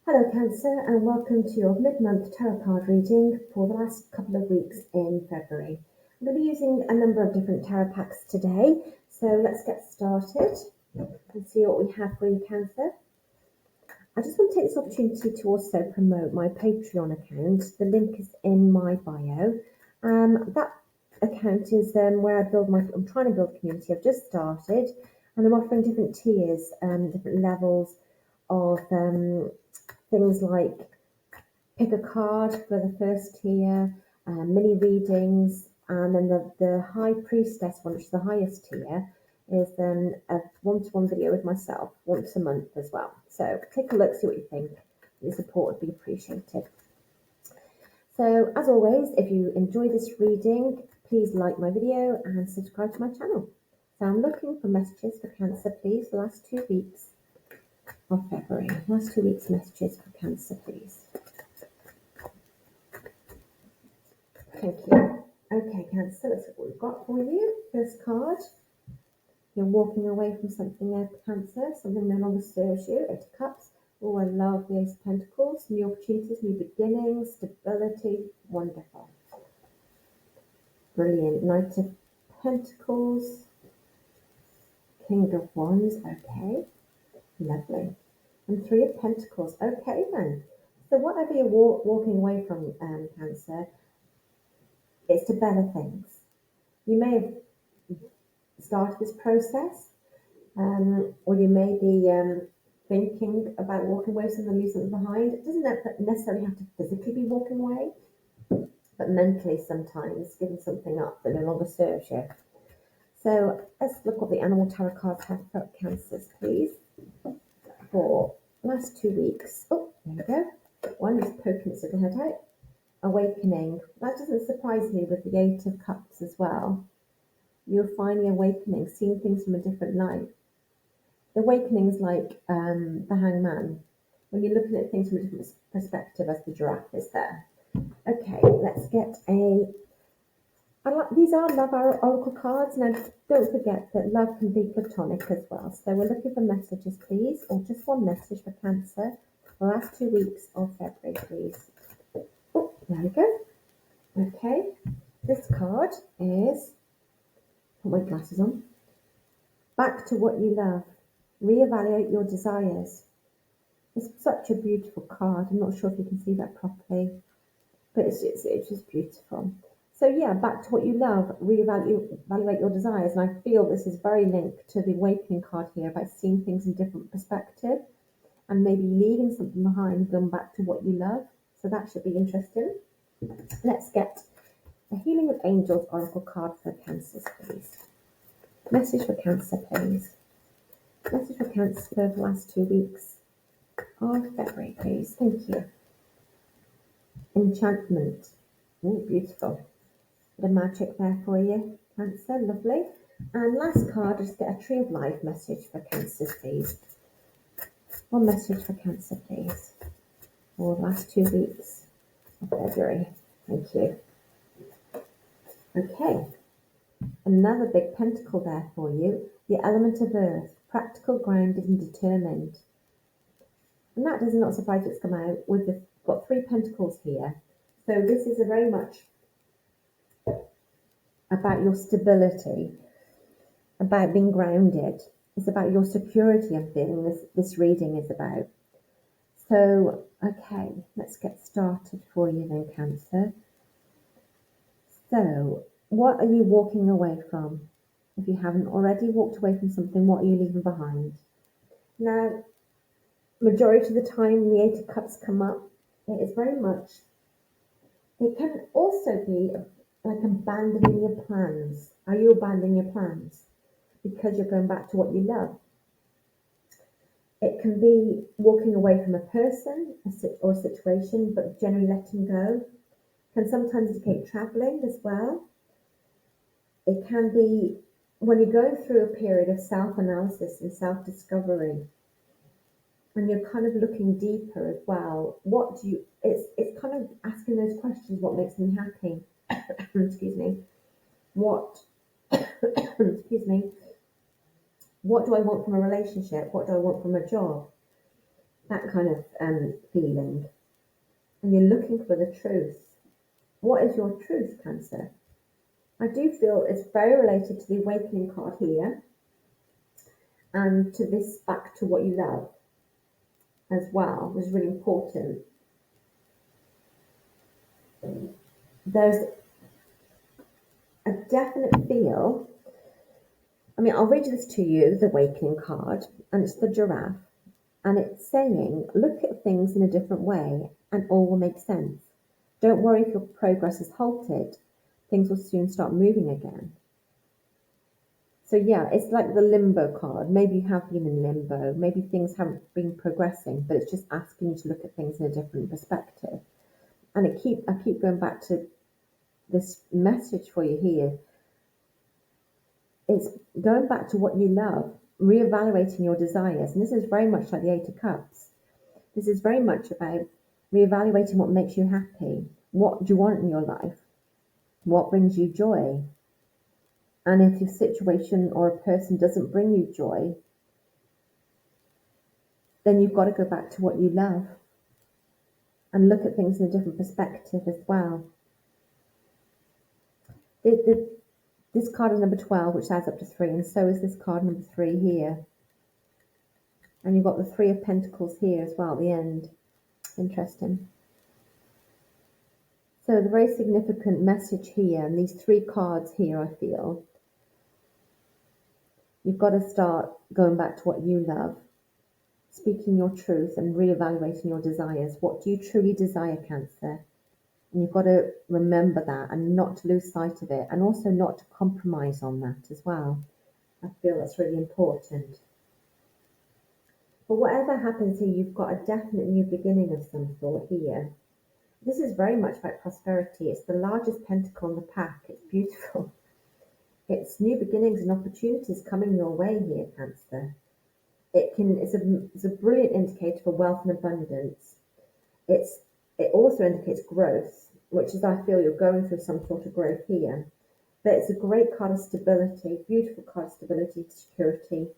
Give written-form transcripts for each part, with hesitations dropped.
Hello Cancer and welcome to your mid-month tarot card reading for the last couple of weeks in February. I'm going to be using a number of different tarot packs today, so let's get started and see what we have for you Cancer. I just want to take this opportunity to also promote my Patreon account. The link is in my bio. That account is where I'm trying to build a community. I've just started and I'm offering different tiers, different levels of things like pick a card for the first tier, mini readings, and then the High Priestess one, which is the highest tier, is then a one-to-one video with myself once a month as well. So take a look, see what you think. Your support would be appreciated. So as always, if you enjoy this reading, please like my video and subscribe to my channel. So I'm looking for messages for Cancer, please, the last 2 weeks of February. Last 2 weeks messages for Cancer, please. Thank you. Okay, Cancer, let's see what we've got for you. First card. You're walking away from something there, Cancer. Something no longer serves you. Eight of Cups. Oh, I love the Ace of Pentacles. New opportunities, new beginnings, stability. Wonderful. Brilliant. Knight of Pentacles. King of Wands. Okay. Lovely. And Three of Pentacles. Okay, then. So whatever you're walking away from, Cancer, it's to better things. You may have started this process, or you may be thinking about walking away, something, leave something behind. It doesn't necessarily have to physically be walking away, but mentally sometimes giving something up that no longer serves you. So let's look what the animal tarot cards have for Cancers, please, for last 2 weeks. Oh, there we go. One is poking its little head out. Awakening. That doesn't surprise me with the Eight of Cups as well. You're finally awakening, seeing things from a different light. The awakening's like the hangman, when you're looking at things from a different perspective, as the giraffe is there. Okay, let's get these are love oracle cards. Now, don't forget that love can be platonic as well. So we're looking for messages, please, or just one message for Cancer for the last 2 weeks of February, please. Oh, there we go. Okay, this card is, put my glasses on, back to what you love. Reevaluate your desires. It's such a beautiful card. I'm not sure if you can see that properly, but it's just beautiful. So yeah, back to what you love. Reevaluate your desires. And I feel this is very linked to the awakening card here about seeing things in different perspective and maybe leaving something behind and going back to what you love. So that should be interesting. Let's get the Healing with Angels Oracle card for Cancers, please. Message for Cancer, please. Message for Cancer for the last 2 weeks of February, please. Thank you. Enchantment. Oh, beautiful. Bit of magic there for you, Cancer. Lovely. And last card, just get a Tree of Life message for Cancer, please. One message for Cancer, please, for the last 2 weeks of February. Thank you. Okay. Another big pentacle there for you. The element of earth. Practical, grounded and determined. And that does not surprise it's come out with got 3 pentacles here. So this is a very much about your stability, about being grounded. It's about your security, I'm feeling this reading is about. So, okay, let's get started for you then, Cancer. So, what are you walking away from? If you haven't already walked away from something, what are you leaving behind? Now, majority of the time the Eight of Cups come up, it is very much, it can also be like abandoning your plans. Are you abandoning your plans because you're going back to what you love? It can be walking away from a person or a situation, but generally letting go. Can sometimes indicate traveling as well. It can be when you're going through a period of self-analysis and self-discovery, and you're kind of looking deeper as well. It's kind of asking those questions: what makes me happy? Excuse me. What excuse me. What do I want from a relationship? What do I want from a job? that kind of feeling. And you're looking for the truth. What is your truth, Cancer? I do feel it's very related to the awakening card here and to this back to what you love as well, which is really important. There's a definite feel. I'll read this to you, the awakening card, and it's the giraffe. And it's saying, look at things in a different way and all will make sense. Don't worry if your progress is halted. Things will soon start moving again. So yeah, it's like the limbo card. Maybe you have been in limbo. Maybe things haven't been progressing, but it's just asking you to look at things in a different perspective. And I keep going back to this message for you here. It's going back to what you love, reevaluating your desires. And this is very much like the Eight of Cups. This is very much about reevaluating what makes you happy. What do you want in your life? What brings you joy? And if your situation or a person doesn't bring you joy, then you've got to go back to what you love and look at things in a different perspective as well. This card is number 12, which adds up to 3, and so is this card number 3 here. And you've got the 3 of Pentacles here as well at the end. Interesting. So the very significant message here, and these 3 cards here, I feel, you've got to start going back to what you love, speaking your truth and reevaluating your desires. What do you truly desire, Cancer? And you've got to remember that and not to lose sight of it, and also not to compromise on that as well. I feel that's really important. But whatever happens here, you've got a definite new beginning of some sort here. This is very much about prosperity. It's the largest pentacle in the pack. It's beautiful. It's new beginnings and opportunities coming your way here, Cancer. It's a brilliant indicator for wealth and abundance. It also indicates growth, which is, I feel you're going through some sort of growth here. But it's a great card of stability, beautiful card of stability, security,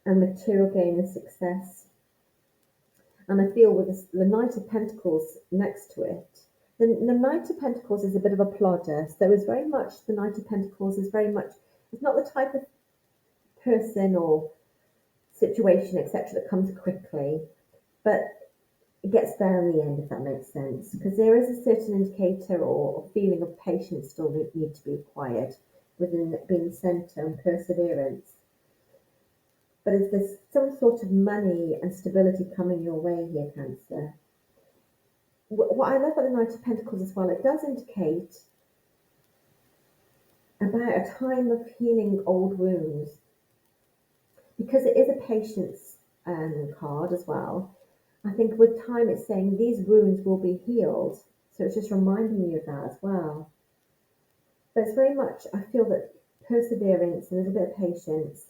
and material gain and success. And I feel with the Knight of Pentacles next to it, the Knight of Pentacles is a bit of a plodder. So it's very much, the Knight of Pentacles is very much, it's not the type of person or situation, etc., that comes quickly, but it gets there in the end, if that makes sense. Because there is a certain indicator or feeling of patience still need to be acquired within being the centre and perseverance. But is there some sort of money and stability coming your way here, Cancer? What I love about the Knight of Pentacles as well, it does indicate about a time of healing old wounds. Because it is a patience card as well. I think with time it's saying these wounds will be healed. So it's just reminding you of that as well. But it's very much, I feel that perseverance, a little bit of patience,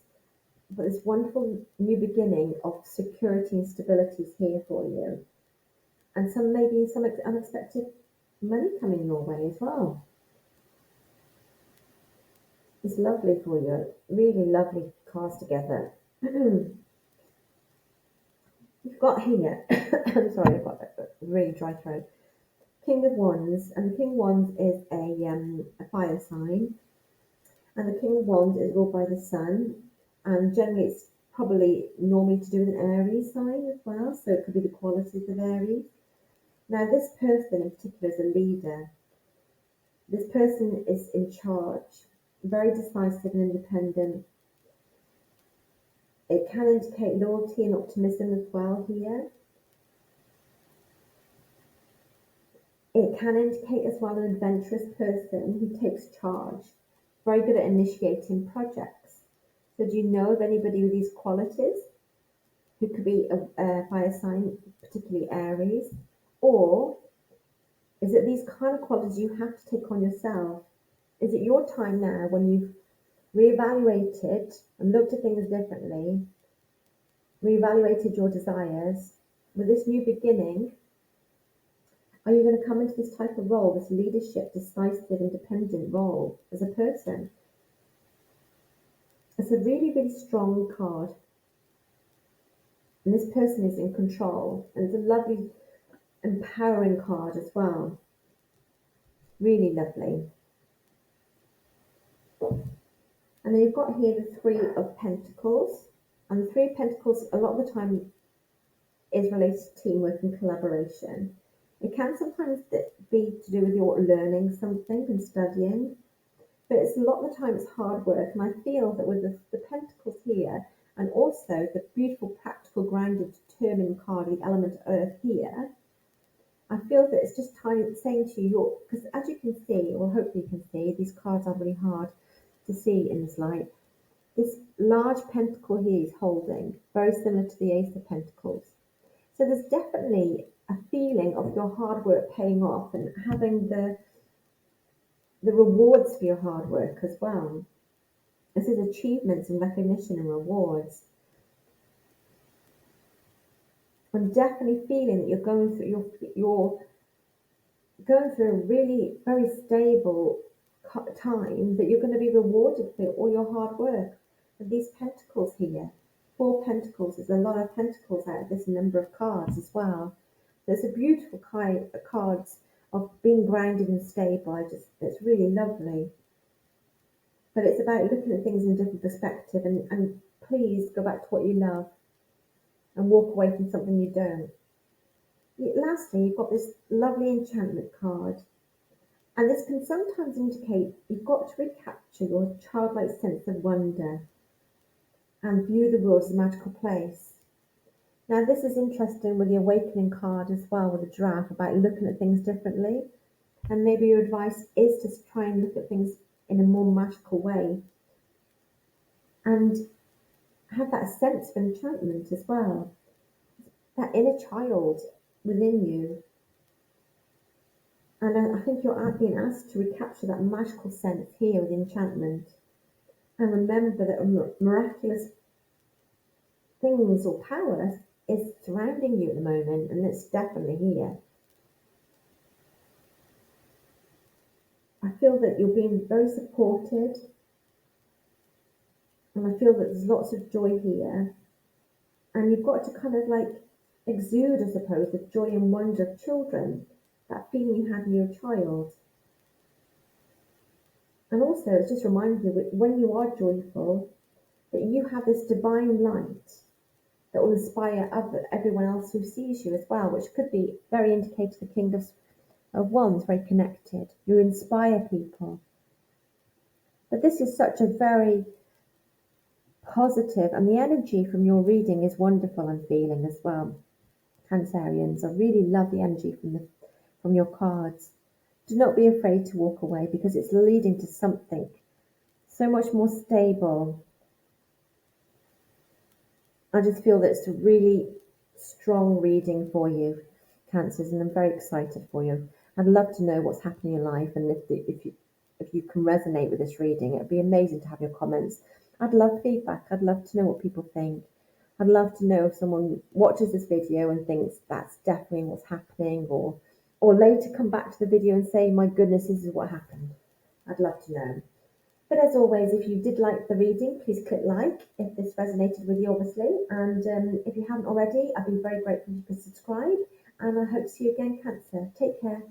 but this wonderful new beginning of security and stability is here for you. And maybe some unexpected money coming your way as well. It's lovely for you. Really lovely cards together. You've got here, I'm sorry, I've got a really dry throat. King of Wands, and the King of Wands is a fire sign, and the King of Wands is ruled by the Sun, and generally it's probably normally to do with an Aries sign as well, so it could be the qualities of Aries. Now this person in particular is a leader. This person is in charge, very decisive and independent. It can indicate loyalty and optimism as well here. It can indicate as well an adventurous person who takes charge, very good at initiating projects. So do you know of anybody with these qualities who could be a fire sign, particularly Aries? Or is it these kind of qualities you have to take on yourself? Is it your time now when you've reevaluated and looked at things differently, reevaluated your desires, with this new beginning, are you going to come into this type of role, this leadership, decisive, independent role as a person? It's a really, really strong card. And this person is in control. And it's a lovely, empowering card as well. Really lovely. And then you've got here the Three of Pentacles. And the Three of Pentacles, a lot of the time, is related to teamwork and collaboration. It can sometimes be to do with your learning something and studying, but it's a lot of the time it's hard work. And I feel that with the Pentacles here, and also the beautiful, practical, grounded, determined card, the element Earth here, I feel that it's just saying to you, because as you can see, or hopefully you can see, these cards are really hard to see in this light. This large pentacle here is holding, very similar to the Ace of Pentacles. So there's definitely a feeling of your hard work paying off and having the rewards for your hard work as well. This is achievements and recognition and rewards. I'm definitely feeling that you're going through a really very stable time, that you're going to be rewarded for all your hard work. And these pentacles here, 4 pentacles, there's a lot of pentacles out of this number of cards as well. There's a beautiful cards of being grounded and stable. It's really lovely. But it's about looking at things in a different perspective, and please go back to what you love and walk away from something you don't. Lastly, you've got this lovely enchantment card. And this can sometimes indicate you've got to recapture your childlike sense of wonder and view the world as a magical place. Now, this is interesting with the awakening card as well, with the giraffe, about looking at things differently. And maybe your advice is to try and look at things in a more magical way and have that sense of enchantment as well, that inner child within you. And I think you're being asked to recapture that magical sense here with enchantment. And remember that miraculous things or power is surrounding you at the moment, and it's definitely here. I feel that you're being very supported, and I feel that there's lots of joy here. And you've got to kind of like exude, I suppose, the joy and wonder of children, that feeling you had when you were a child. And also, it just reminds you that when you are joyful, that you have this divine light that will inspire everyone else who sees you as well, which could be very indicated the King of Wands, very connected. You inspire people. But this is such a very positive, and the energy from your reading is wonderful, I'm feeling as well. Cancerians, I really love the energy from your cards. Do not be afraid to walk away, because it's leading to something so much more stable. I just feel that it's a really strong reading for you, Cancers, and I'm very excited for you. I'd love to know what's happening in your life, and if you can resonate with this reading, it'd be amazing to have your comments. I'd love feedback. I'd love to know what people think. I'd love to know if someone watches this video and thinks that's definitely what's happening, or later come back to the video and say, my goodness, this is what happened. I'd love to know. But as always, if you did like the reading, please click like if this resonated with you, obviously. And if you haven't already, I'd be very grateful if you could subscribe. And I hope to see you again, Cancer. Take care.